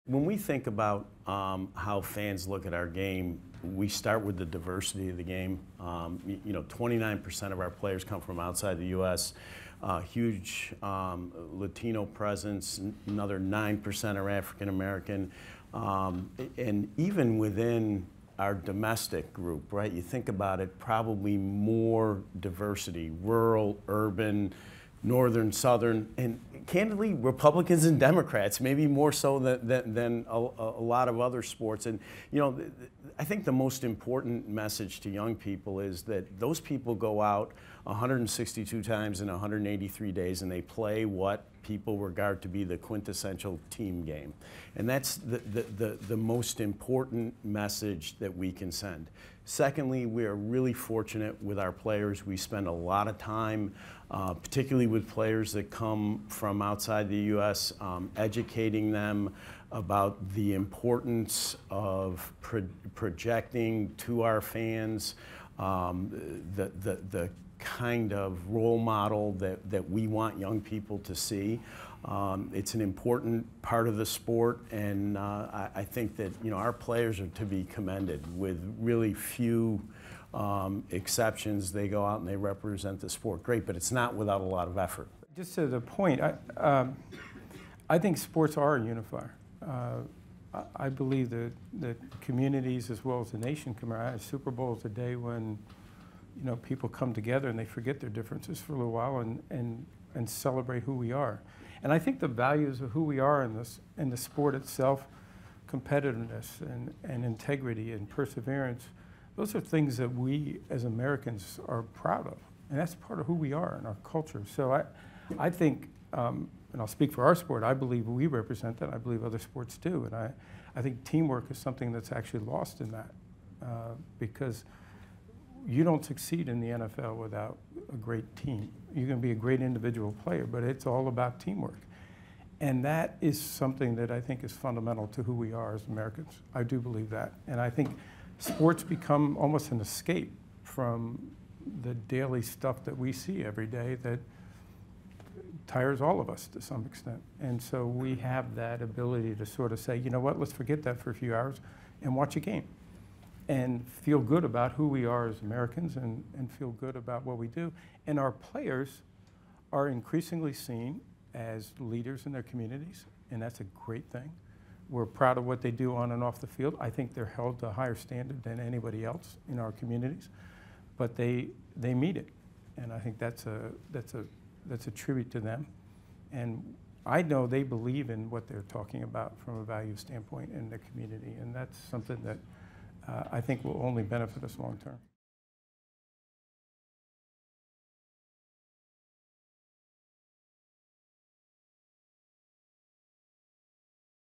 When we think about how fans look at our game, we start with the diversity of the game. 29% of our players come from outside the U.S. Huge Latino presence. Another 9% are African American, and even within our domestic group, right? You think about it, probably more diversity: rural, urban, northern, southern, and candidly, Republicans and Democrats, maybe more so than a lot of other sports. And I think the most important message to young people is that those people go out 162 times in 183 days and they play what people regard to be the quintessential team game. And that's the most important message that we can send. Secondly, we are really fortunate with our players. We spend a lot of time, particularly with players that come from outside the U.S., educating them about the importance of projecting to our fans the kind of role model that we want young people to see. It's an important part of the sport, and I think that our players are to be commended. With really few exceptions, they go out and they represent the sport great, but it's not without a lot of effort. Just to the point, I think sports are a unifier. I believe that communities as well as the nation come around. Super Bowl is a day when people come together and they forget their differences for a little while and celebrate who we are. And I think the values of who we are in the sport itself, competitiveness and integrity and perseverance, those are things that we as Americans are proud of. And that's part of who we are and our culture. So I think, and I'll speak for our sport, I believe we represent that. I believe other sports do. And I think teamwork is something that's actually lost in that because you don't succeed in the NFL without a great team. You can be a great individual player, but it's all about teamwork. And that is something that I think is fundamental to who we are as Americans. I do believe that. And I think sports become almost an escape from the daily stuff that we see every day that tires all of us to some extent. And so we have that ability to sort of say, you know what, let's forget that for a few hours and watch a game and feel good about who we are as Americans and feel good about what we do. And our players are increasingly seen as leaders in their communities, and that's a great thing. We're proud of what they do on and off the field. I think they're held to a higher standard than anybody else in our communities, but they meet it. And I think that's a tribute to them. And I know they believe in what they're talking about from a value standpoint in their community, and that's something that I think will only benefit us long term.